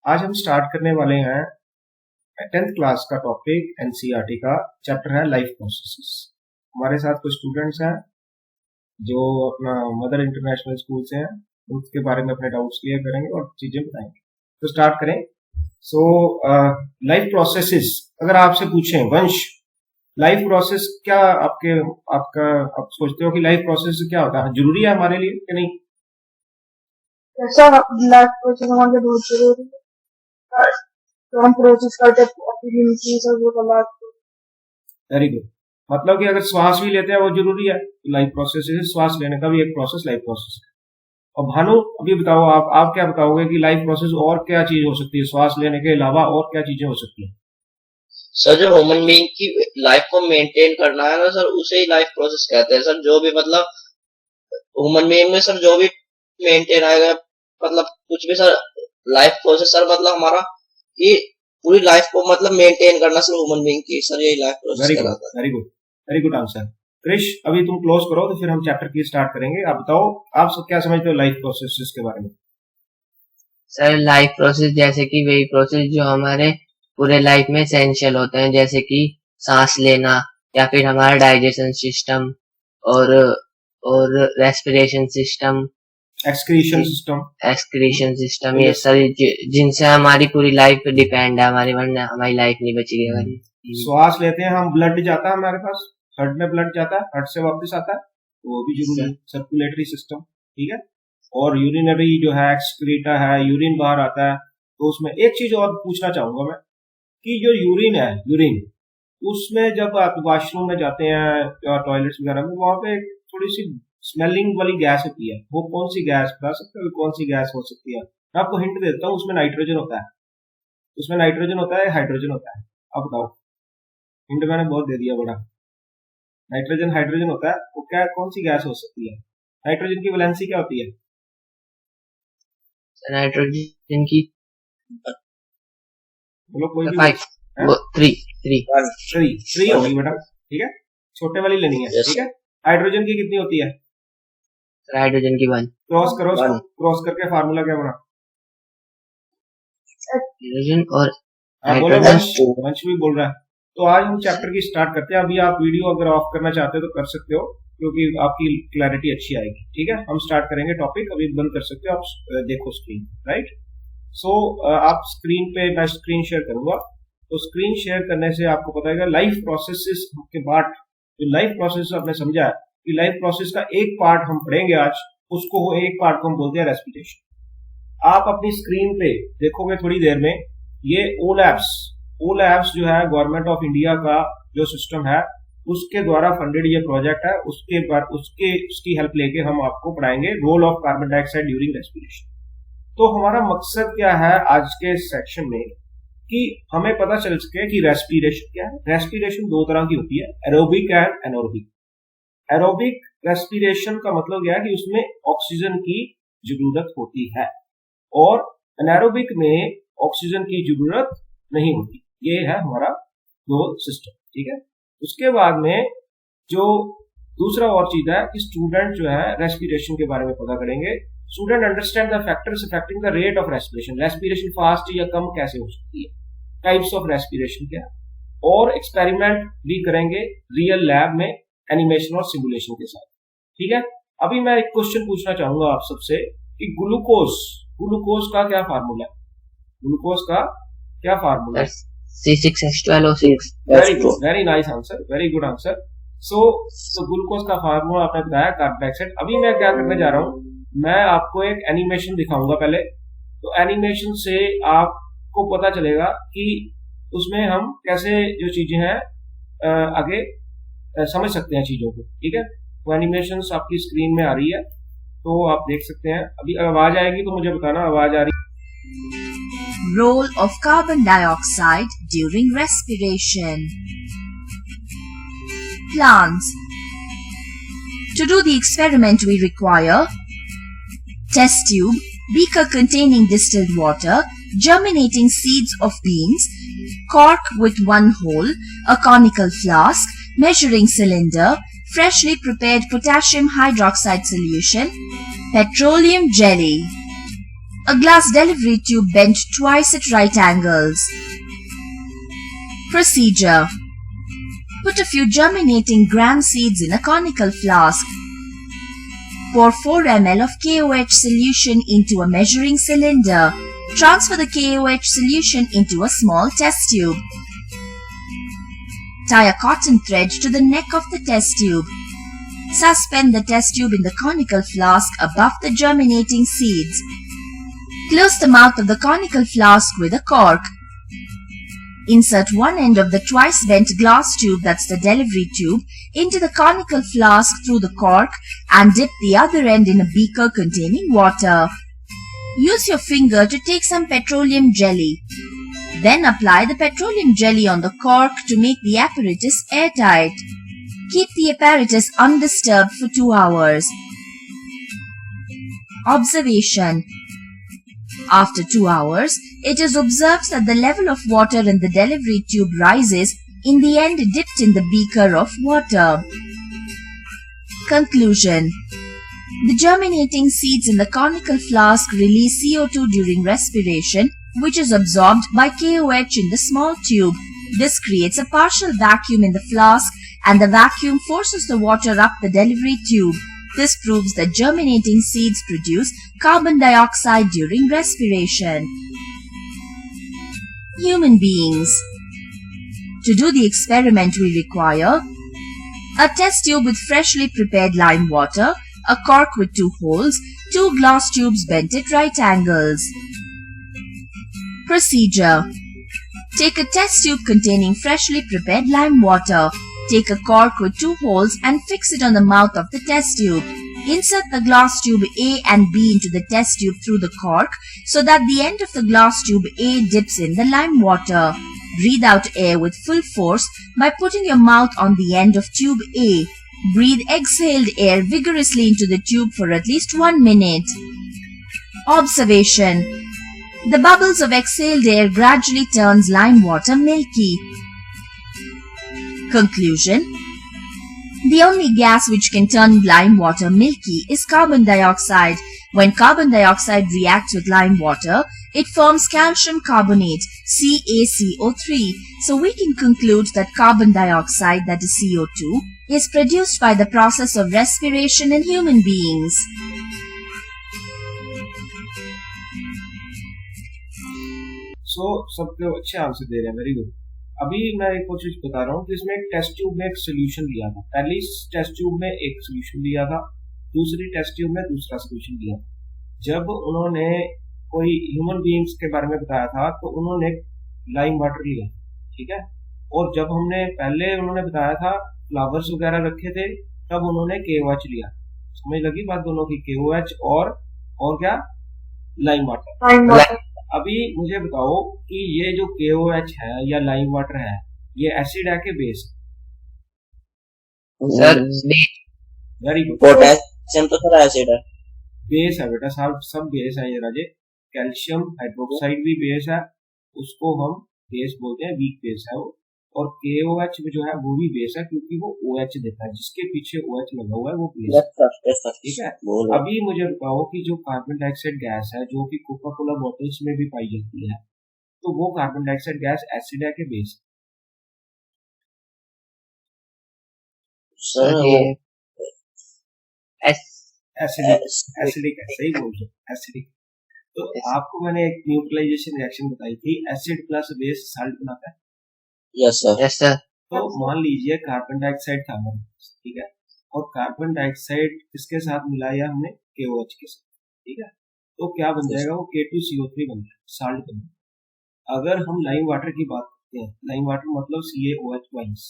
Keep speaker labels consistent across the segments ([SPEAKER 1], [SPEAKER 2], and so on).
[SPEAKER 1] आज हम स्टार्ट करने वाले हैं 10th क्लास का टॉपिक एनसीईआरटी का चैप्टर है लाइफ प्रोसेसेस। हमारे साथ कुछ स्टूडेंट्स हैं जो अपना मदर इंटरनेशनल स्कूल से हैं, उसके बारे में अपने डाउट्स क्लियर करेंगे और चीजें बताएंगे। तो स्टार्ट करें। सो लाइफ प्रोसेसेस, अगर आपसे पूछें वंश लाइफ प्रोसेस क्या आप सोचते हो कि लाइफ प्रोसेस क्या होता है, जरूरी है हमारे लिए कि नहीं?
[SPEAKER 2] ऐसा लाइफ प्रोसेस हमारे लिए बहुत जरूरी है। तो हम प्रोसेस करते हैं।
[SPEAKER 1] Very good. मतलब कि अगर श्वास भी लेते हैं वो जरूरी है, लाइफ प्रोसेस है। श्वास लेने का भी एक प्रोसेस लाइफ प्रोसेस है। और भानु अभी बताओ, आप क्या बताओगे कि लाइफ प्रोसेस और क्या चीज हो सकती है, श्वास लेने के अलावा और क्या चीजें हो सकती है?
[SPEAKER 3] सर, जो ह्यूमन बीइंग की लाइफ को मेंटेन करना है ना सर, उसे ही लाइफ प्रोसेस कहते हैं सर। जो भी मतलब ह्यूमन बीइंग में सर जो भी मेंटेन आएगा, मतलब कुछ भी सर, लाइफ प्रोसेस सर मतलब हमारा ये पूरी लाइफ को मतलब मेंटेन करना सर, ह्यूमन बीइंग की सर यही लाइफ प्रोसेस कहलाता है।
[SPEAKER 1] Very good answer. क्रिश अभी तुम क्लोज करो तो फिर हम चैप्टर की स्टार्ट करेंगे। आप बताओ, आप सब क्या समझते हो लाइफ प्रोसेस के बारे में?
[SPEAKER 4] सर लाइफ प्रोसेस जैसे कि वही प्रोसेस जो हमारे पूरे लाइफ में एसेंशियल होते हैं, जैसे कि सांस लेना या फिर हमारा डाइजेशन सिस्टम और रेस्पिरेशन सिस्टम, एक्सक्रीशन सिस्टम, ये सारी जिनसे हमारी पूरी लाइफ डिपेंड है हमारी, वरना हमारी लाइफ नहीं बचेगी। अगर
[SPEAKER 1] श्वास लेते हैं हम, ब्लड जाता है हमारे पास, हार्ट में ब्लड जाता है, हार्ट से वापस आता है, तो वो भी जरूरी है, सर्कुलेटरी सिस्टम। ठीक है। और यूरिनरी जो है, एक्सक्रीटा है, यूरिन बाहर आता है। तो उसमें एक चीज और पूछना चाहूंगा मैं कि जो यूरिन उसमें जब आप वॉशरूम में जाते हैं या टॉयलेट्स वगैरह में, वहां पे थोड़ी सी स्मेलिंग वाली गैस होती है। वो कौन सी गैस, बता सकते हो कौन सी गैस हो सकती है? मैं आपको हिंट देता हूँ, उसमें नाइट्रोजन होता है, हाइड्रोजन होता है। अब बताओ, हिंट मैंने बहुत दे दिया बड़ा। हाइड्रोजन होता है। वो क्या, कौन सी गैस हो सकती है? नाइट्रोजन की वैलेंसी क्या होती है?
[SPEAKER 4] नाइट्रोजन की
[SPEAKER 1] बोलो कोई भी। 3 होगी बेटा। ठीक है, छोटे वाली लेनी है। ठीक है। हाइड्रोजन की कितनी होती है?
[SPEAKER 4] हाइड्रोजन की 1।
[SPEAKER 1] क्रॉस करो, क्रॉस करके फार्मूला क्या बना?
[SPEAKER 4] हाइड्रोजन और
[SPEAKER 1] वंश भी बोल रहा है। तो आज हम चैप्टर की स्टार्ट करते हैं। अभी आप वीडियो अगर ऑफ करना चाहते हो तो कर सकते हो, क्योंकि आपकी क्लैरिटी अच्छी आएगी। ठीक है, हम स्टार्ट करेंगे टॉपिक। अभी बंद कर सकते हो आप, देखो स्क्रीन। राइट। सो आप स्क्रीन पे, मैं स्क्रीन शेयर करूंगा, तो स्क्रीन शेयर करने से आपको पता है लाइफ प्रोसेसेस के बाद जो लाइफ प्रोसेस आपने समझा है कि लाइफ प्रोसेस का एक पार्ट हम पढ़ेंगे आज, उसको एक पार्ट को हम बोलते हैं रेस्पिरेशन। आप अपनी स्क्रीन पे देखोगे थोड़ी देर में, ये ओ लैब्स जो है गवर्नमेंट ऑफ इंडिया का जो सिस्टम है उसके द्वारा फंडेड ये प्रोजेक्ट है। उसकी हेल्प लेके हम आपको पढ़ाएंगे role of carbon dioxide during respiration. तो हमारा मकसद क्या है आज के सेक्शन में कि हमें पता चल सके कि रेस्पिरेशन क्या है। रेस्पिरेशन 2 तरह की होती है, aerobic and anaerobic. Aerobic respiration का मतलब क्या है कि उसमें ऑक्सीजन की जरूरत होती है, और एनारोबिक में ऑक्सीजन की जरूरत नहीं होती। ये है हमारा 2 सिस्टम। ठीक है। उसके बाद में जो दूसरा और चीज है कि स्टूडेंट जो है रेस्पिरेशन के बारे में पता करेंगे। Student understand the factors affecting the rate of respiration. Respiration fast या कम कैसे हो सकती है, टाइप्स ऑफ रेस्पिरेशन क्या है, और एक्सपेरिमेंट भी करेंगे रियल लैब में, एनिमेशन और सिमुलेशन के साथ। ठीक है। अभी मैं एक क्वेश्चन पूछना चाहूंगा आप सबसे कि ग्लूकोज का क्या फार्मूला है? ग्लूकोज का क्या फार्मूला है?
[SPEAKER 4] C6H12O6।
[SPEAKER 1] Very nice answer, very good answer. So glucose का फार्मूला आपने बताया, कार्बन डाइऑक्साइड। अभी मैं क्या करने जा रहा हूं, मैं आपको एक एनिमेशन दिखाऊंगा पहले। तो एनिमेशन से आपको पता चलेगा कि उसमें हम कैसे जो चीजें हैं आगे समझ सकते हैं चीजों को। ठीक है। वो एनिमेशन आपकी स्क्रीन में आ रही है, तो आप देख सकते हैं। अभी आवाज आएगी तो मुझे बताना आवाज आ रही।
[SPEAKER 5] Role of carbon dioxide during respiration. Plants. To do the experiment we require test tube, beaker containing distilled water, germinating seeds of beans, cork with 1 hole, a conical flask, measuring cylinder, freshly prepared potassium hydroxide solution, petroleum jelly. A glass delivery tube bent twice at right angles. Procedure. Put a few germinating gram seeds in a conical flask. Pour 4 ml of KOH solution into a measuring cylinder. Transfer the KOH solution into a small test tube. Tie a cotton thread to the neck of the test tube. Suspend the test tube in the conical flask above the germinating seeds. Close the mouth of the conical flask with a cork. Insert one end of the twice bent glass tube, that's the delivery tube, into the conical flask through the cork and dip the other end in a beaker containing water. Use your finger to take some petroleum jelly. Then apply the petroleum jelly on the cork to make the apparatus airtight. Keep the apparatus undisturbed for 2 hours. Observation. After 2 hours, it is observed that the level of water in the delivery tube rises in the end dipped in the beaker of water. Conclusion. The germinating seeds in the conical flask release CO2 during respiration, which is absorbed by KOH in the small tube. This creates a partial vacuum in the flask, and the vacuum forces the water up the delivery tube. This proves that germinating seeds produce carbon dioxide during respiration. Human beings. To do the experiment, we require a test tube with freshly prepared lime water, a cork with 2 holes, 2 glass tubes bent at right angles. Procedure. Take a test tube containing freshly prepared lime water. Take a cork with 2 holes and fix it on the mouth of the test tube. Insert the glass tube A and B into the test tube through the cork so that the end of the glass tube A dips in the lime water. Breathe out air with full force by putting your mouth on the end of tube A. Breathe exhaled air vigorously into the tube for at least 1 minute. Observation. The bubbles of exhaled air gradually turns lime water milky. Conclusion. The only gas which can turn lime water milky is carbon dioxide. When carbon dioxide reacts with lime water, it forms calcium carbonate, CaCO3. So we can conclude that carbon dioxide, that is CO2, is produced by the process of respiration in human beings.
[SPEAKER 1] सबके अच्छे answer दे रहे हैं, very good. अभी मैं एक और चीज बता रहा हूँ कि इसमें टेस्ट ट्यूब में एक सोल्यूशन दिया था। पहली टेस्ट ट्यूब में एक सोल्यूशन दिया था, दूसरी टेस्ट ट्यूब में दूसरा सोल्यूशन दिया। जब उन्होंने कोई ह्यूमन बीइंग्स के बारे में बताया था तो उन्होंने लाइम वाटर लिया, ठीक है। और जब हमने पहले उन्होंने बताया था फ्लावर्स वगैरह रखे थे, तब उन्होंने KOH लिया। समझ लगी बात दोनों की, KOH और क्या, लाइम वाटर। अभी मुझे बताओ कि ये जो KOH है या लाइम वाटर है, ये एसिड है कि base?
[SPEAKER 3] Sir
[SPEAKER 1] very good.
[SPEAKER 3] Potassium तो सर एसिड है।
[SPEAKER 1] बेस है बेटा, सब बेस है ये राजे। कैल्शियम हाइड्रोक्साइड भी बेस है, उसको हम बेस बोलते हैं, वीक बेस है वो। और KOH जो है वो भी बेस है, क्योंकि वो OH देता है, जिसके पीछे OH लगा हुआ है वो बेस है, ठीक है। अभी मुझे बताओ कि जो कार्बन डाइऑक्साइड गैस है जो कि कोका कोला बॉटल्स में भी पाई जाती है, तो वो कार्बन डाइऑक्साइड गैस एसिड है कि बेस? एसिडिक है, सही बोल रहे, एसिडिक। तो आपको मैंने एक न्यूट्रलाइजेशन रिएक्शन बताई थी, एसिड प्लस बेस साल्ट बनाता है।
[SPEAKER 3] Yes sir.
[SPEAKER 1] तो मान लीजिए कार्बन डाइऑक्साइड था हमारे पास, ठीक है, और कार्बन डाइऑक्साइड किसके साथ मिलाया हमने? KOH के साथ, ठीक है। तो क्या बन जाएगा? वो K2CO3 बन जाएगा, साल्ट बन जाएगा। अगर हम लाइम वाटर की बात करते हैं, लाइम वाटर मतलब CaOH-,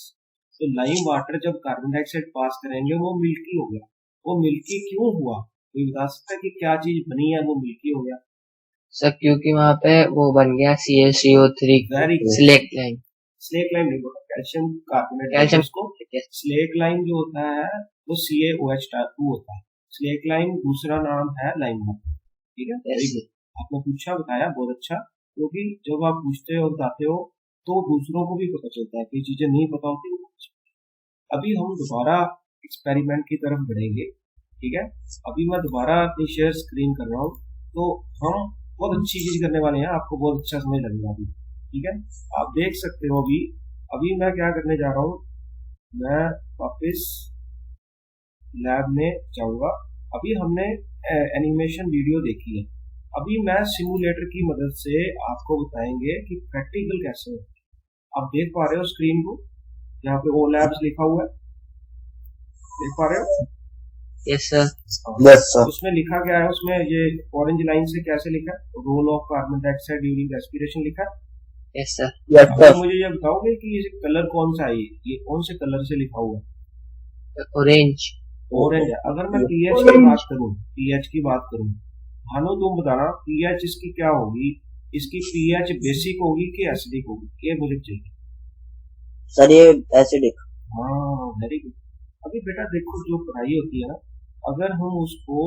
[SPEAKER 1] तो लाइम वाटर जब कार्बन डाइऑक्साइड पास करेंगे वो मिल्की हो गया। वो मिल्की क्यों हुआ? कोई बता सकता है कि क्या चीज बनी है वो मिल्की हो गया?
[SPEAKER 4] सर क्योंकि वहाँ पे वो बन गया CaCO3 slack lime.
[SPEAKER 1] Slack lime नहीं बोला, कैल्शियम कार्बोनेट। उसको स्लेक लाइम जो होता है वो CaOH2 होता है। स्लेक लाइम दूसरा नाम है लाइम वाटर, ठीक है। आपने पूछा, बताया, बहुत अच्छा। क्योंकि जब आप पूछते हो और बताते हो तो दूसरों को भी पता चलता है, कई चीजें नहीं पता होती। अभी हम दोबारा एक्सपेरिमेंट की तरफ बढ़ेंगे, ठीक है। अभी मैं दोबारा अपनी शेयर स्क्रीन कर रहा हूँ, तो हम बहुत अच्छी चीज करने वाले हैं, आपको बहुत अच्छा समझ लगेगा अभी। ठीक है, आप देख सकते हो अभी अभी मैं क्या करने जा रहा हूँ, मैं वापस लैब में जाऊंगा। अभी हमने एनिमेशन वीडियो देखी है, अभी मैं सिमुलेटर की मदद से आपको बताएंगे कि प्रैक्टिकल कैसे है। आप देख पा रहे हो स्क्रीन को, यहाँ पे ओ लैब्स लिखा हुआ है, देख पा रहे हो?
[SPEAKER 4] Yes sir.
[SPEAKER 3] Yes sir.
[SPEAKER 1] उसमें लिखा क्या है, उसमें ये ऑरेंज लाइन से कैसे लिखा है, role of carbon dioxide during respiration लिखा है।
[SPEAKER 4] Yes sir.
[SPEAKER 1] अब मुझे ये बताओगे कि ये कलर कौन सा है, ये कौन से कलर से लिखा हुआ है?
[SPEAKER 4] ऑरेंज।
[SPEAKER 1] ऑरेंज है। अगर मैं पीएच की बात करूं, पीएच की बात करूं, भानु तुम बताना पीएच इसकी क्या होगी, इसकी पीएच बेसिक होगी कि एसिडिक होगी, ये मुझे चाहिए।
[SPEAKER 3] सर ये एसिडिक।
[SPEAKER 1] हाँ वेरी गुड। अभी बेटा देखो जो पढ़ाई होती है ना, अगर हम उसको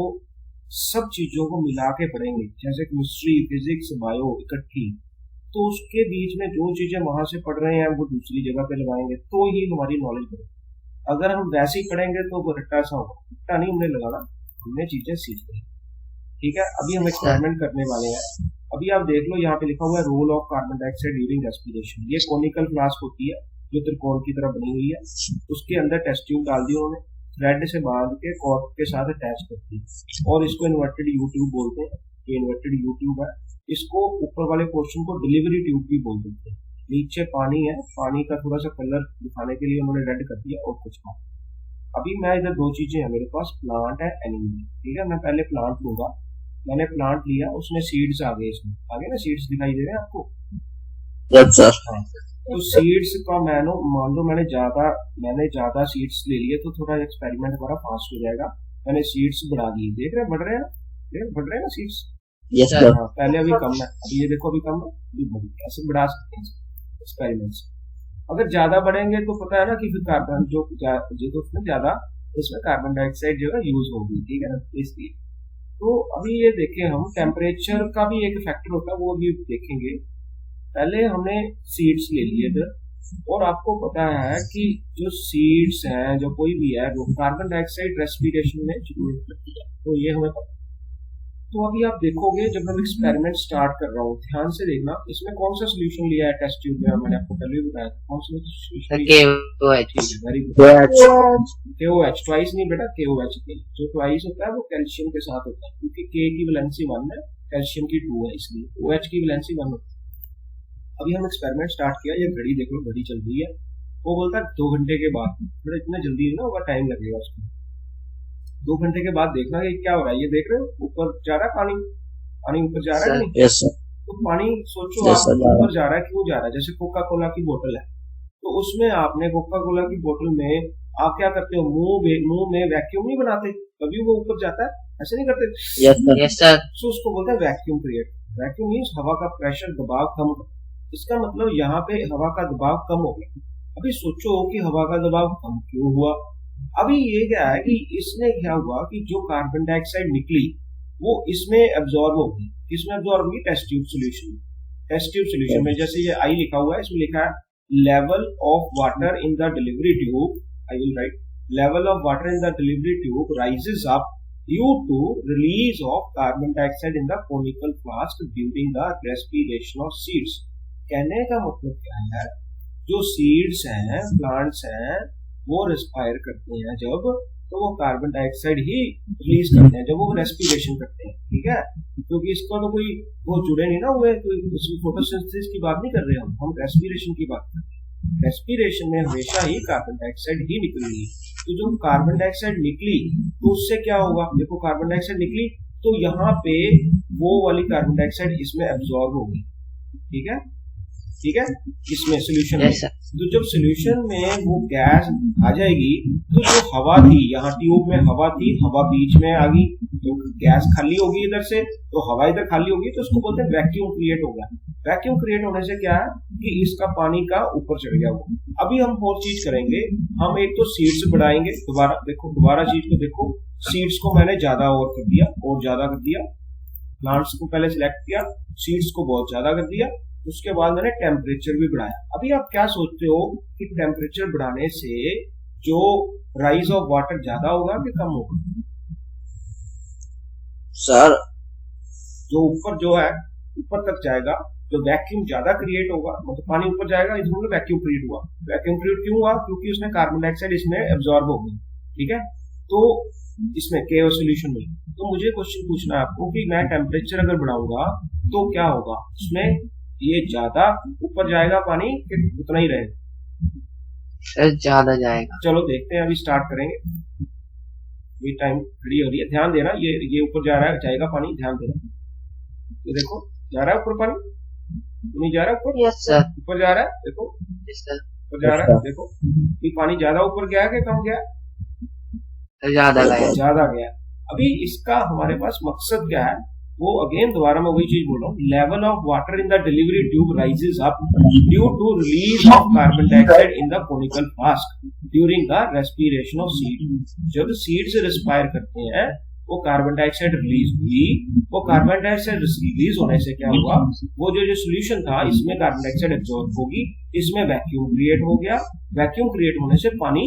[SPEAKER 1] सब चीजों को मिला के पढ़ेंगे, जैसे केमिस्ट्री फिजिक्स बायो इकट्ठी, तो उसके बीच में जो चीजें वहां से पढ़ रहे हैं वो दूसरी जगह पे लगाएंगे तो ही हमारी नॉलेज बढ़ेगी। अगर हम वैसे ही पढ़ेंगे तो वो रट्टा सा होगा, रट्टा नहीं हमने लगाना, हमने चीजें सीखनी। ठीक है, अभी हम एक्सपेरिमेंट करने वाले हैं। अभी आप देख लो यहाँ पे लिखा हुआ है role of carbon dioxide during respiration. ये कोनिकल फ्लास्क होती है जो त्रिकोण की तरह बनी हुई है, उसके अंदर टेस्ट ट्यूब डाल दी उन्होंने, थ्रेड से बांध के कॉर्क के साथ अटैच करती है और इसको इन्वर्टेड यू ट्यूब बोलते हैं। ये इन्वर्टेड यू ट्यूब है, इसको ऊपर वाले पोर्शन को डिलीवरी ट्यूब भी बोल देते हैं। नीचे पानी है, पानी का थोड़ा सा कलर दिखाने के लिए उन्होंने रेड कर दिया और कुछ नहीं। अभी मैं इधर दो चीजें हैं मेरे पास, प्लांट है एनिमल। ठीक है, मैं पहले प्लांट लूंगा, मैंने प्लांट लिया, उसमें सीड्स आ गए, इसमें आ गए ना सीड्स दिखाई दे रहे हैं आपको।
[SPEAKER 3] Yes sir.
[SPEAKER 1] तो सीड्स का मान लो मैंने ज्यादा सीड्स ले लिए तो थोड़ा एक्सपेरिमेंट हमारा फास्ट हो जाएगा। मैंने सीड्स बढ़ा दिए, देख रहे हैं बढ़ रहे हैं, बढ़ रहे हैं ना सीड्स।
[SPEAKER 3] Yes sir.
[SPEAKER 1] हाँ, पहले अभी कम है, अभी ये देखो अभी कम है, अभी बढ़ गया। ऐसे बढ़ा सकते हैं एक्सपेरिमेंट्स। अगर ज्यादा बढ़ेंगे तो पता है ना कि फिर कार्बन जो उसमें ज्यादा इसमें कार्बन डाइऑक्साइड जो है यूज होगी। ठीक है ना, इसलिए तो अभी ये देखें हम टेम्परेचर का भी एक फैक्टर होता है, वो भी देखेंगे। पहले हमने सीड्स ले लिए इधर, और आपको पता है कि जो सीड्स हैं जो कोई भी है वो कार्बन डाइऑक्साइड रेस्पिरेशन में जरूरत पड़ती है, तो ये हमें पता। तो अभी आप देखोगे जब मैं एक्सपेरिमेंट स्टार्ट कर रहा हूँ, ध्यान से देखना इसमें कौन सा सोल्यूशन लिया है टेस्ट ट्यूब में, मैंने आपको पहले भी बताया कौन सा solution. Very good, KOH twice नहीं बेटा, KOH जो ट्वाइस होता है वो कैल्शियम के साथ होता है, क्योंकि K की वैलेंसी 1 है, कैल्शियम की 2 है, इसलिए OH की वैलेंसी 1 होती है। अभी हम एक्सपेरिमेंट स्टार्ट किया, ये घड़ी देख लो, घड़ी चल रही है, वो बोलता है 2 घंटे के बाद, बड़ा इतना जल्दी है ना होगा, टाइम लगेगा उसको। 2 घंटे के बाद देखना कि क्या हो रहा है, ये देख रहे हो ऊपर जा रहा है पानी, पानी ऊपर जा रहा है नहीं?
[SPEAKER 3] Yes sir.
[SPEAKER 1] तो पानी सोचो आप ऊपर जा रहा है, क्यों जा रहा है? जैसे कोका कोला की बोतल है, तो उसमें आपने कोका कोला की बोतल में आप क्या करते हो, मुंह में वैक्यूम नहीं बनाते, कभी वो ऊपर जाता है, ऐसे नहीं करते?
[SPEAKER 4] Yes sir.
[SPEAKER 1] तो उसको बोलते हैं वैक्यूम क्रिएट। वैक्यूम मीन्स हवा का प्रेशर, दबाव कम। इसका मतलब यहाँ पे हवा का दबाव कम हो गया। अभी सोचो कि हवा का दबाव कम क्यों हुआ। अभी ये क्या है कि इसने क्या हुआ कि जो कार्बन डाइऑक्साइड निकली वो इसमें एब्जॉर्ब होगी। किसमें एब्जॉर्ब होगी? Test tube solution. Test tube solution में जैसे ये आई लिखा हुआ है, इसमें लिखा है level of water in the delivery tube, I will write level of water in the delivery tube rises up due to release of carbon dioxide in the conical flask during the respiration of seeds. कहने का मतलब क्या है, जो seeds हैं, plants हैं, वो respire करते हैं जब, तो वो कार्बन डाइऑक्साइड ही रिलीज करते हैं जब वो रेस्पिरेशन करते हैं। ठीक है, क्योंकि इसका तो कोई वो जुड़े नहीं ना हुए, तो फोटोसिंथेसिस की बात नहीं कर रहे हम रेस्पिरेशन की बात कर रहे हैं। रेस्पिरेशन में हमेशा ही कार्बन डाइऑक्साइड ही निकलेगी। तो जो कार्बन डाइऑक्साइड निकली तो उससे क्या होगा, देखो कार्बन डाइऑक्साइड निकली तो यहाँ पे वो वाली कार्बन डाइऑक्साइड इसमें एब्जॉर्ब होगी। ठीक है, ठीक है, इसमें सोल्यूशन में। तो जब सोल्यूशन में वो गैस आ जाएगी तो जो हवा थी, यहाँ ट्यूब में हवा थी, हवा बीच में आ गई, तो गैस खाली होगी इधर से, तो हवा इधर खाली होगी, तो उसको बोलते हैं वैक्यूम क्रिएट होगा। वैक्यूम क्रिएट होने से क्या है कि इसका पानी का ऊपर चढ़ गया वो। अभी हम और चीज करेंगे, हम एक तो सीड्स बढ़ाएंगे, दोबारा देखो, दोबारा चीज को देखो, सीड्स को मैंने ज्यादा और कर दिया, और ज्यादा कर दिया, प्लांट्स को पहले सिलेक्ट किया, सीड्स को बहुत ज्यादा कर दिया, उसके बाद मैंने टेम्परेचर भी बढ़ाया। अभी आप क्या सोचते हो कि टेम्परेचर बढ़ाने से जो राइज ऑफ वाटर ज्यादा होगा कि कम होगा?
[SPEAKER 3] सर
[SPEAKER 1] जो ऊपर जो है ऊपर तक जाएगा, जो वैक्यूम ज्यादा क्रिएट होगा, मतलब पानी ऊपर जाएगा, इसमें वैक्यूम क्रिएट हुआ। वैक्यूम क्रिएट क्यों हुआ? क्योंकि उसने कार्बन डाइऑक्साइड इसमें एब्जॉर्ब हो गई, ठीक है। तो इसमें के सोल्यूशन में, तो मुझे क्वेश्चन पूछना है आपको कि मैं टेम्परेचर अगर बढ़ाऊंगा तो क्या होगा उसमें, ये ज्यादा ऊपर जाएगा पानी कि उतना ही रहेगा?
[SPEAKER 4] सर ज्यादा जाएगा।
[SPEAKER 1] चलो देखते हैं, अभी स्टार्ट करेंगे। ये टाइम खड़ी हो रही है, ध्यान देना, ये ऊपर जा रहा है, जाएगा पानी, ध्यान देना। ये देखो जा रहा है ऊपर पानी, नहीं जा रहा ऊपर?
[SPEAKER 2] यस
[SPEAKER 4] सर
[SPEAKER 1] ऊपर जा रहा है, देखो
[SPEAKER 4] सर
[SPEAKER 1] ऊपर जा रहा है, देखो ये पानी ज्यादा ऊपर गया कि कम गया?
[SPEAKER 4] ज्यादा गया।
[SPEAKER 1] ज्यादा गया। अभी इसका हमारे पास मकसद क्या है, वो अगेन दोबारा मैं वही चीज बोल रहा हूँ, level of water in the delivery tube rises up due to release of carbon dioxide in the conical flask during the respiration of seed. जब सीड्स रेस्पायर करते हैं वो कार्बन डाइऑक्साइड रिलीज हुई, वो कार्बन डाइऑक्साइड रिलीज होने से क्या हुआ, वो जो सोल्यूशन था इसमें कार्बन डाइऑक्साइड एब्जॉर्ब होगी, इसमें वैक्यूम क्रिएट हो गया, वैक्यूम क्रिएट होने से पानी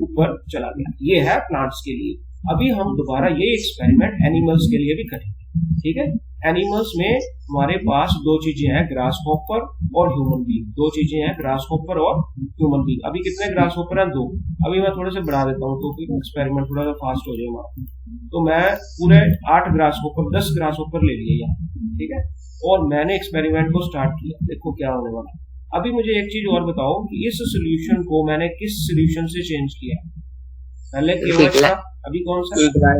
[SPEAKER 1] ऊपर चला गया। ये है प्लांट्स के लिए। अभी हम दोबारा ये एक्सपेरिमेंट एनिमल्स के लिए भी करेंगे, ठीक है। एनिमल्स में हमारे पास दो चीजें हैं, ग्रास हॉपर और ह्यूमन बीइंग। दो चीजें हैं, ग्रास हॉपर और ह्यूमन बीइंग। अभी कितने ग्रास हॉपर हैं? 2। अभी मैं थोड़े से बढ़ा देता हूँ तो एक्सपेरिमेंट थोड़ा सा फास्ट हो जाएगा। तो मैं पूरे 8 ग्रास हॉपर 10 ग्रास हॉपर ले लिए यहाँ, ठीक है, और मैंने एक्सपेरिमेंट को स्टार्ट किया। देखो क्या होने वाला। अभी मुझे एक चीज और बताओ कि इस सोल्यूशन को मैंने किस सोल्यूशन से चेंज किया? पहले KOH था, अभी कौन सा?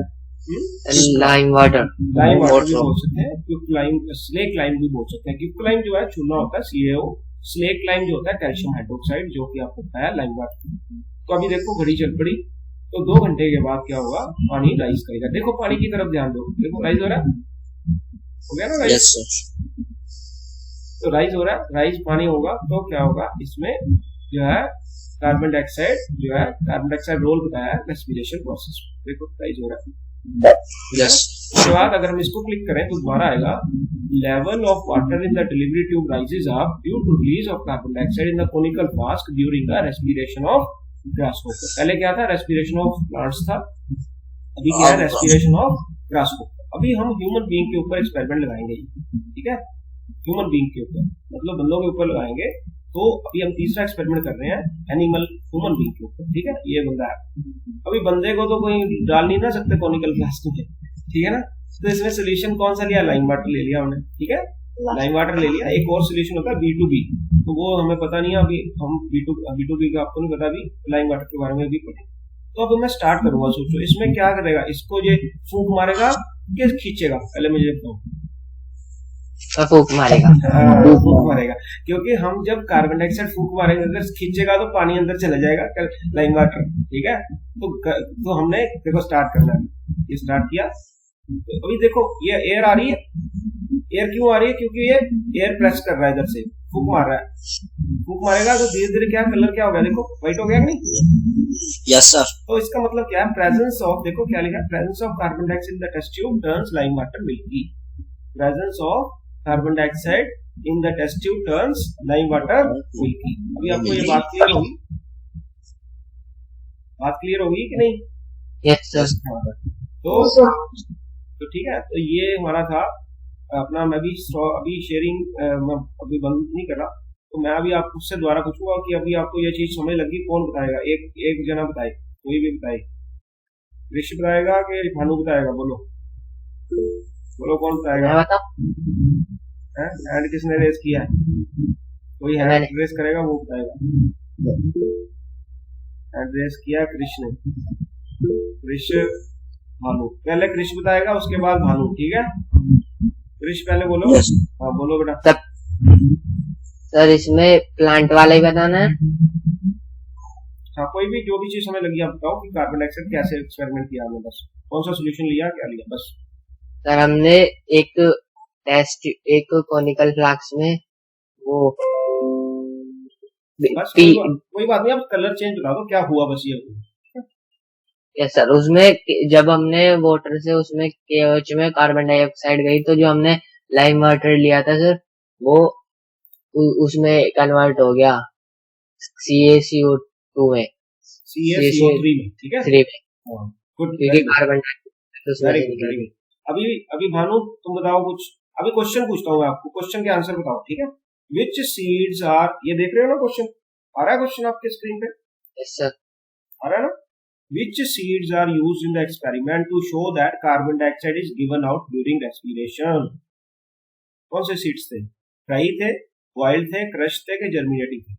[SPEAKER 4] Lime water.
[SPEAKER 1] लाइम वाटर भी बोल सकते हैं, क्विक लाइम, स्लेक लाइम भी बोल सकते हैं। क्विक लाइम जो है चूना होता है CaO, स्लेक लाइम जो होता है कैल्शियम हाइड्रोक्साइड, जो कि आपको पता है लाइम वाटर। तो अभी देखो घड़ी चल पड़ी, तो 2 घंटे के बाद क्या होगा, पानी राइज करेगा। देखो पानी की तरफ ध्यान दो, देखो राइज हो रहा है, हो गया ना राइज?
[SPEAKER 3] Yes sir.
[SPEAKER 1] तो राइज हो रहा है, राइज पानी होगा तो क्या होगा, इसमें जो है कार्बन डाइऑक्साइड जो है, कार्बन डाइऑक्साइड रोल बताया है रेस्पिरेशन प्रोसेस। देखो राइज हो रहा है,
[SPEAKER 3] यस।
[SPEAKER 1] उसके बाद अगर हम इसको क्लिक करें तो दोबारा आएगा, level of water in the delivery tube rises up due to release of carbon dioxide in the conical flask during the respiration of grasshopper. पहले क्या था, रेस्पिरेशन ऑफ प्लांट्स था, अभी क्या है, रेस्पिरेशन ऑफ ग्रासहोपर। अभी हम ह्यूमन बीइंग के ऊपर एक्सपेरिमेंट लगाएंगे, ठीक है, ह्यूमन बीइंग के ऊपर, मतलब बंदों के ऊपर लगाएंगे। तो अभी हम तीसरा एक्सपेरिमेंट कर रहे हैं एनिमल ह्यूमन बीइंग के ऊपर, ठीक है। ये बंदा है, अभी बंदे को तो कोई डाल नहीं ना सकते कोनिकल फ्लास्क में, ठीक है ना। तो इसमें सोल्यूशन कौन सा लिया, लाइम वाटर ले लिया हमने, ठीक है, लाइम वाटर ले लिया। एक और सोल्यूशन होता है B2B, तो वो हमें पता नहीं है, अभी हम B2B का आपको नहीं पता, अभी लाइम वाटर के बारे में भी पढ़े। तो अब मैं स्टार्ट करूंगा, सोचो इसमें क्या करेगा, इसको ये फूंक मारेगा कि खींचेगा? पहले मुझे बताओ।
[SPEAKER 4] फूंक मारेगा।
[SPEAKER 1] फूंक मारेगा, क्योंकि हम जब कार्बन डाइऑक्साइड फूंक मारेंगे, अगर खींचेगा तो पानी अंदर चला जाएगा, लाइम वाटर, ठीक है। तो हमने देखो स्टार्ट करना है, ये स्टार्ट किया। तो अभी देखो ये एयर आ रही है, एयर क्यों आ रही है, क्योंकि ये एयर प्रेस कर रहा है इधर से, फूंक मार रहा है। फूंक मारेगा तो धीरे धीरे क्या कलर क्या हो गया, देखो व्हाइट हो गया कि नहीं?
[SPEAKER 3] Yes sir.
[SPEAKER 1] तो इसका मतलब क्या है, प्रेजेंस ऑफ, देखो क्या लिखा है, presence of carbon dioxide in the test tube turns lime water milky. Presence of carbon dioxide in the test tube turns lime water milky. अभी आपको ये बात क्लियर होगी, बात क्लियर होगी कि नहीं?
[SPEAKER 4] Yes sir.
[SPEAKER 1] तो ठीक है, तो ये हमारा था अपना। मैं भी अभी शेयरिंग मैं अभी बंद नहीं कर रहा, तो मैं अभी आपसे दोबारा पूछूंगा कि अभी आपको ये चीज समझ लगी, कौन बताएगा? एक जना बताए, कोई भी बताए, ऋषि बताएगा कि भानु बताएगा? बोलो बोलो, कौन बताएगा?
[SPEAKER 4] मैं बताऊं?
[SPEAKER 1] हैंड किसने रेस किया है? कोई हैंड रेस करेगा वो बताएगा। हैंड रेस किया कृष्ण, कृष्ण, भानु। पहले कृष्ण बताएगा, उसके बाद भानु, ठीक है। कृष्ण पहले बोलो। हाँ बोलो बेटा।
[SPEAKER 4] सर इसमें प्लांट वाला ही बताना है?
[SPEAKER 1] हाँ, कोई भी जो भी चीज हमें लगी आप बताओ कि कार्बन डाइऑक्साइड कैसे एक्सपेरिमेंट किया हमने, बस कौन सा सोल्यूशन लिया, क्या लिया, बस।
[SPEAKER 4] सर हमने एक कोनिकल फ्लास्क में वो
[SPEAKER 1] बस कोई बात नहीं, आप कलर चेंज बता दो क्या हुआ, बस ये।
[SPEAKER 4] यस सर, उसमें जब हमने वाटर से उसमें KOH में कार्बन डाइऑक्साइड गई, तो जो हमने लाइम वाटर लिया था सर, वो उसमें कन्वर्ट हो गया CaCO2 में,
[SPEAKER 1] CaCO3 में, ठीक है,
[SPEAKER 4] 3 में,
[SPEAKER 1] गुड,
[SPEAKER 4] क्योंकि कार्बन डाइऑक्साइड उसमें से निकल गई।
[SPEAKER 1] अभी भानु तुम बताओ कुछ, अभी क्वेश्चन पूछता हूँ मैं आपको, क्वेश्चन के आंसर बताओ, ठीक है। विच सीड्स आर, ये देख रहे हो ना क्वेश्चन, आ रहा है क्वेश्चन आपके स्क्रीन पे,
[SPEAKER 4] यस सर।
[SPEAKER 1] आ रहा है ना। Which seeds are used in the experiment to show that carbon dioxide is given out during respiration? कौन से सीड्स थे? ड्राई थे, बॉइल्ड थे, क्रश थे कि जर्मिनेटिंग थे?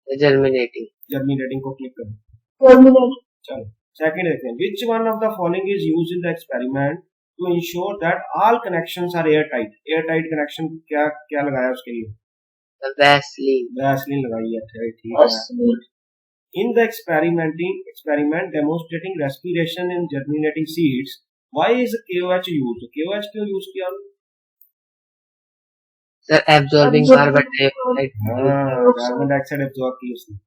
[SPEAKER 4] जर्मिनेटिंग।
[SPEAKER 1] जर्मिनेटिंग को क्लिक करो।
[SPEAKER 2] Germinate.
[SPEAKER 1] चलो सेकंड देखते हैं। Which one of the following is used in the experiment to ensure that all connections are air tight? Air tight connection क्या क्या लगाया उसके लिए?
[SPEAKER 4] वैसलीन।
[SPEAKER 1] वैसलीन लगाई है, ठीक है।
[SPEAKER 2] Vaseline.
[SPEAKER 1] In the experiment demonstrating respiration in germinating seeds, why is KOH used? KOH क्यों यूज किया?
[SPEAKER 4] Sir absorbing carbon dioxide.
[SPEAKER 1] Carbon dioxide absorb की उसने।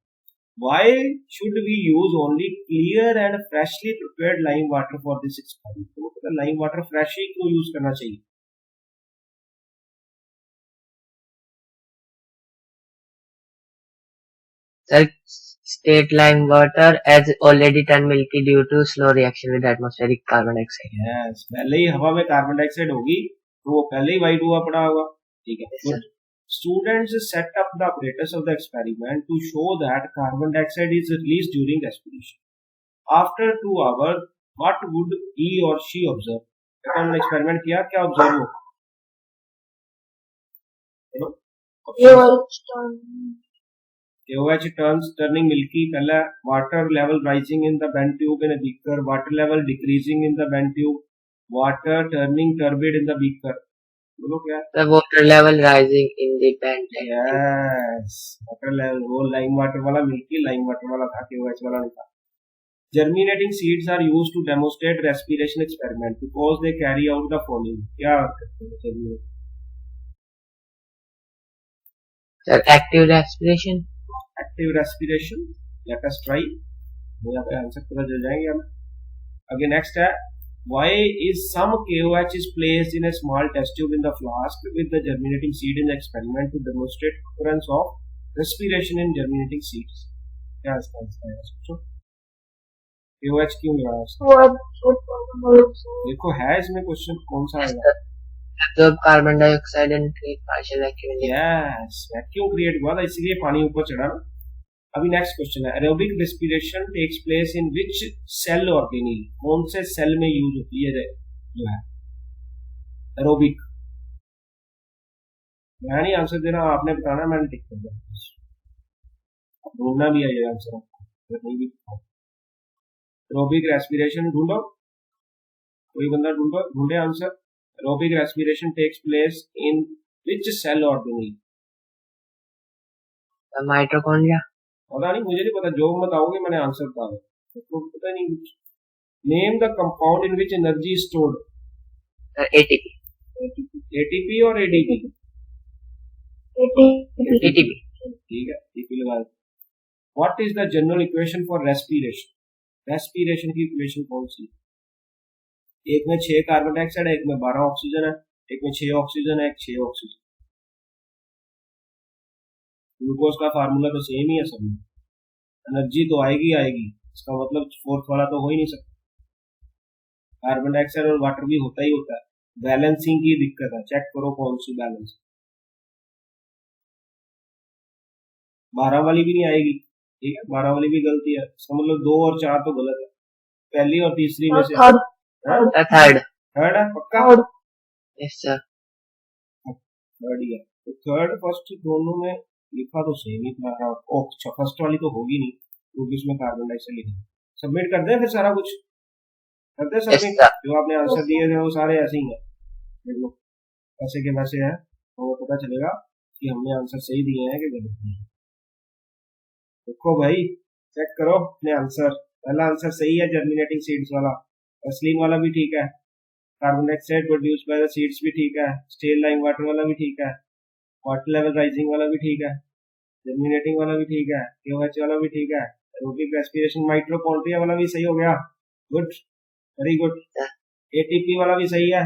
[SPEAKER 1] Why should we use only clear and freshly prepared lime water for this experiment? तो मतलब lime water fresh ही क्यों use करना चाहिए?
[SPEAKER 4] Sir, state lime water as already turned milky due to slow reaction with atmospheric carbon dioxide.
[SPEAKER 1] Yes, पहले ही हवा में carbon dioxide होगी तो वो पहले ही वाइट हुआ पड़ा होगा, ठीक है।
[SPEAKER 4] Yes, sir.
[SPEAKER 1] Students set up the apparatus of the experiment to show that carbon dioxide is released during respiration. After 2 hours, what would he or she observe? जब हमने एक्सपेरिमेंट किया क्या ऑब्जर्व हो? KOH turning milky, पहला water level rising in the bend tube in a beaker, water level decreasing in the bend tube, water turning turbid in the beaker. बोलो क्या?
[SPEAKER 4] The water level rising in the bend.
[SPEAKER 1] Yes, water level, वो lime water वाला milky, lime water वाला था, KOH वाला नहीं था। Germinating seeds are used to demonstrate respiration experiment because they carry out the following. क्या करते हैं germinate?
[SPEAKER 4] Sir, active respiration.
[SPEAKER 1] Active respiration. Let us try. यहाँ पे आंसर पता चल जाएंगे हमें। आगे नेक्स्ट है, why is some KOH is placed in a small test tube in the flask with the germinating seed in the experiment to demonstrate occurrence of respiration in germinating seeds? क्या इसका answer है? सोचो KOH क्यों लगाया उसने? देखो है इसमें क्वेश्चन कौन सा आएगा?
[SPEAKER 4] Absorb carbon dioxide and create partial vacuum.
[SPEAKER 1] Yes, vacuum create हुआ था इसलिए पानी ऊपर चढ़ा ना। अभी नेक्स्ट क्वेश्चन है, aerobic respiration takes place in which cell organelle? कौन से सेल में यूज होती है जो है एरोबिक? मैं नहीं आंसर देना, आपने बताना, मैंने टिक कर दिया। ढूंढना भी है ये आंसर आपको, नहीं भी एरोबिक रेस्पिरेशन ढूंढो, कोई बंदा ढूंढे answer. Aerobic respiration takes place in which cell organelle?
[SPEAKER 4] The mitochondria.
[SPEAKER 1] पता नहीं, मुझे नहीं पता, जो बताओगे मैंने आंसर बता दिया, तो पता नहीं कुछ। Name the compound in which energy stored?
[SPEAKER 4] ATP.
[SPEAKER 1] ATP और एडीपी?
[SPEAKER 4] ATP.
[SPEAKER 1] ठीक है, एटीपी लगा दो। What is the general equation for respiration? Respiration की इक्वेशन कौन सी? एक में 6 कार्बन डाइऑक्साइड है, एक में 12 ऑक्सीजन है, एक में 6 ऑक्सीजन है, एक 6 ऑक्सीजन। ग्लूकोज का फार्मूला तो सेम ही है सब में, एनर्जी तो आएगी, इसका मतलब फोर्थ वाला तो हो ही नहीं सकता। कार्बन डाइऑक्साइड और वाटर भी होता ही होता है, बैलेंसिंग की दिक्कत है, चेक करो कौन सी बैलेंस। 12 वाली भी नहीं आएगी, ठीक है, 12 वाली भी गलती है, इसका मतलब 2 और 4 तो गलत है, पहली और तीसरी में से
[SPEAKER 4] थर्ड
[SPEAKER 1] है पक्का?
[SPEAKER 4] Yes sir.
[SPEAKER 1] थर्ड ही है, तो थर्ड फर्स्ट दोनों में लिखा तो सेम ही था। अच्छा, फर्स्ट वाली तो होगी नहीं क्योंकि उसमें कार्बन डाइऑक्साइड लिखा। सबमिट कर दे, फिर सारा कुछ कर दे सबमिट। जो आपने आंसर दिए थे वो सारे ऐसे ही हैं, ऐसे के वैसे हैं, तो पता चलेगा कि हमने आंसर सही दिए हैं कि गलत दिए। देखो भाई, चेक करो अपने आंसर। पहला आंसर सही है, जर्मिनेटिंग सीड्स वाला। वैसलीन वाला भी ठीक है, carbon dioxide produce by the seeds भी ठीक है, स्टेल लाइम वाटर वाला भी ठीक है, वाटर लेवल राइजिंग वाला भी ठीक है, जर्मिनेटिंग वाला भी ठीक है, KOH वाला भी ठीक है, एरोबिक रेस्पिरेशन माइटोकॉन्ड्रिया वाला भी सही हो गया। Good, very good. ATP वाला भी सही है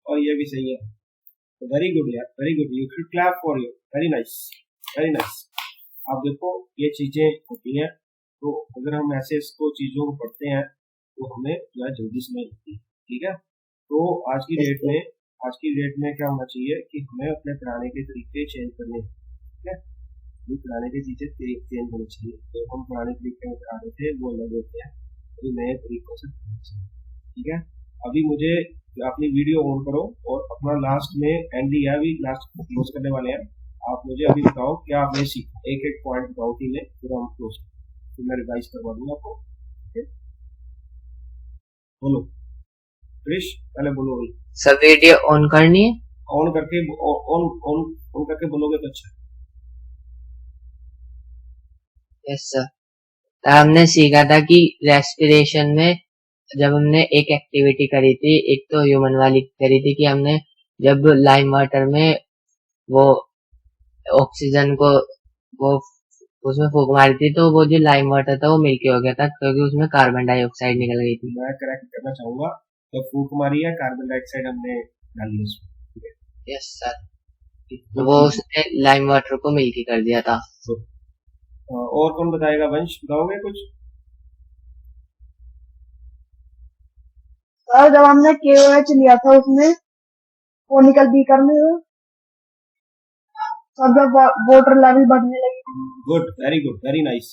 [SPEAKER 1] और ये भी सही है, तो वेरी गुड यार, very good. You should clap for you, very nice, very nice. आप देखो ये चीजें होती हैं, तो अगर हम ऐसे इसको चीजों को पढ़ते हैं तो हमें जो है जल्दी समझ आती है, ठीक है। तो आज की डेट में आज की डेट में क्या होना चाहिए कि हमें अपने पढ़ाने के तरीके चेंज करने, ठीक है, अभी पढ़ाने की चीजें चेंज होनी चाहिए। तो हम पुराने तरीके में पढ़ा रहे थे वो अलग होते हैं, अभी नए तरीकों से पढ़ना चाहिए, ठीक है। अभी मुझे अपनी वीडियो ऑन करो और अपना लास्ट में एंड ही है, अभी लास्ट क्लोज करने वाले हैं। आप मुझे अभी बताओ क्या आपने सीखा, एक एक पॉइंट बताओ कि में फिर हम क्लोज, फिर मैं रिवाइज करवा दूंगा आपको, ठीक है। बोलो क्रिश, पहले बोलो भाई।
[SPEAKER 4] सर वीडियो ऑन करनी है?
[SPEAKER 1] ऑन करके ऑन ऑन ऑन करके बोलोगे तो अच्छा।
[SPEAKER 4] Yes sir. हमने सीखा था कि रेस्पिरेशन में जब हमने एक एक्टिविटी करी थी, एक तो ह्यूमन वाली करी थी कि हमने जब लाइम वाटर में वो ऑक्सीजन को वो उसमें फूंक मारी थी, तो वो जो लाइम वाटर था वो मिल्की हो गया था क्योंकि उसमें कार्बन डाइऑक्साइड निकल गई थी।
[SPEAKER 1] मैं करेक्ट करना चाहूंगा, तो फूक मारी है, कार्बन डाइऑक्साइड हमने डाली उसमें, ठीक है।
[SPEAKER 4] Yes sir. तो वो उसने लाइम वाटर को मिल्की कर दिया था।
[SPEAKER 1] और कौन बताएगा? वंश, बताओगे कुछ?
[SPEAKER 2] सर जब हमने KOH लिया था उसमें कोनिकल बीकर में, सब जब वाटर लेवल बढ़ने लगी।
[SPEAKER 1] Good, very good, very nice.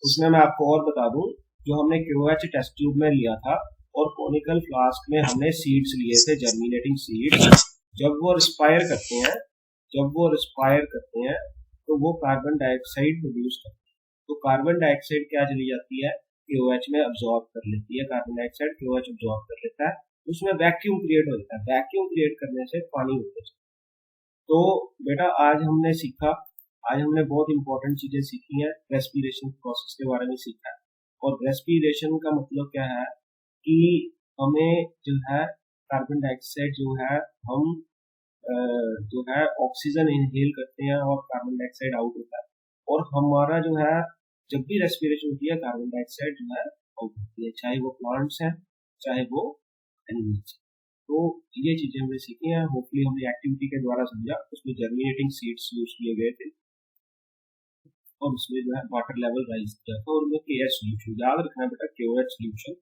[SPEAKER 1] उसमें मैं आपको और बता दूं, जो हमने KOH टेस्ट ट्यूब में लिया था और कोनिकल फ्लास्क में हमने सीड्स लिए थे, जर्मिनेटिंग सीड्स। जब वो रिस्पायर करते हैं तो वो कार्बन डाइऑक्साइड प्रोड्यूस करते हैं। तो कार्बन डाइऑक्साइड क्या चली जाती है, KOH में अब्सॉर्ब कर लेती है, कार्बन डाइऑक्साइड KOH अब्सॉर्ब कर लेता है, उसमें वैक्यूम क्रिएट हो जाता है। वैक्यूम क्रिएट करने से पानी होता है। तो बेटा आज हमने बहुत इंपॉर्टेंट चीजें सीखी हैं, रेस्पिरेशन प्रोसेस के बारे में सीखा है। और रेस्पिरेशन का मतलब क्या है कि हमें जो है कार्बन डाइऑक्साइड जो है हम जो है ऑक्सीजन इनहेल करते हैं और कार्बन डाइऑक्साइड आउट होता है। और हमारा जो है जब भी रेस्पिरेशन होती है कार्बन डाइऑक्साइड जो है आउट होती है, चाहे वो प्लांट्स हैं चाहे वो एनिमल्स। तो ये चीजें हमने सीखी हैं, होपफुली हमने एक्टिविटी के द्वारा समझा। उसमें जर्मिनेटिंग सीड्स यूज किए गए थे और उसमें जो है वाटर लेवल राइज किया था और उनमें KOH सोल्यूशन, याद रखना बेटा, KOH सोल्यूशन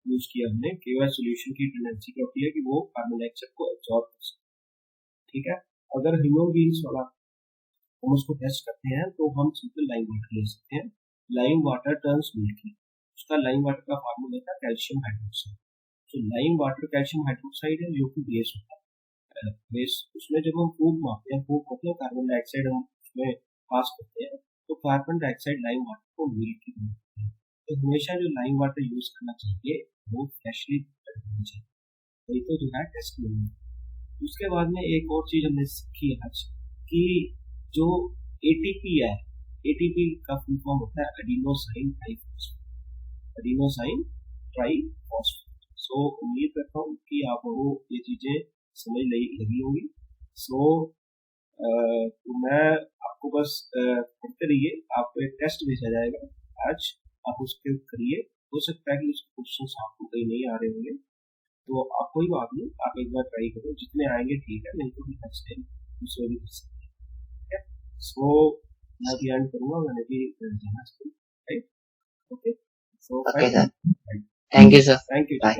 [SPEAKER 1] यूज किया हमने। KOH सोल्यूशन की टेंडेंसी क्या होती है कि वो कार्बन डाइऑक्साइड को एब्जॉर्ब कर सकते, ठीक है। अगर ह्यूमन बींग्स वाला हम उसको टेस्ट करते हैं तो हम सिंपल लाइम वाटर ले सकते हैं। लाइम वाटर टर्न्स मिल्की, उसका लाइम वाटर का फार्मूला था कैल्शियम हाइड्रोक्साइड। तो लाइम वाटर कैल्शियम हाइड्रोक्साइड है जो कि बेस होता है। बेस उसमें जब हम फूक मारते हैं, फूक मतलब कार्बन डाइऑक्साइड हम उसमें पास करते हैं, तो कार्बन डाइऑक्साइड लाइम वाटर को मिल्की बनाती है। तो हमेशा जो लाइम वाटर यूज करना चाहिए वो फ्रेशली होना चाहिए, वही तो जो है टेस्ट में। उसके बाद में एक और चीज हमने सीखी आज कि जो ATP है, ATP का फुल फॉर्म होता है एडिनोसाइन ट्राइफॉस्फेट। सो उम्मीद करता हूँ कि आपको ये चीजें समझ लगी होंगी। सो तो मैं आपको बस पढ़ते रहिए, आपको एक टेस्ट भेजा जाएगा आज, आप उसके करिए। हो सकता है कि उसके क्वेश्चन आपको कहीं नहीं आ रहे होंगे, तो आप कोई बात नहीं, आप एक बार ट्राई करो, जितने आएंगे ठीक है, नहीं तो फिर नेक्स्ट टाइम दूसरे भी कर सकते हैं, ठीक है। सो मैं भी एंड करूंगा, मैंने भी जाना चाहिए, right? Okay, so
[SPEAKER 4] okay sir, thank you sir,
[SPEAKER 1] thank you.
[SPEAKER 4] Bye.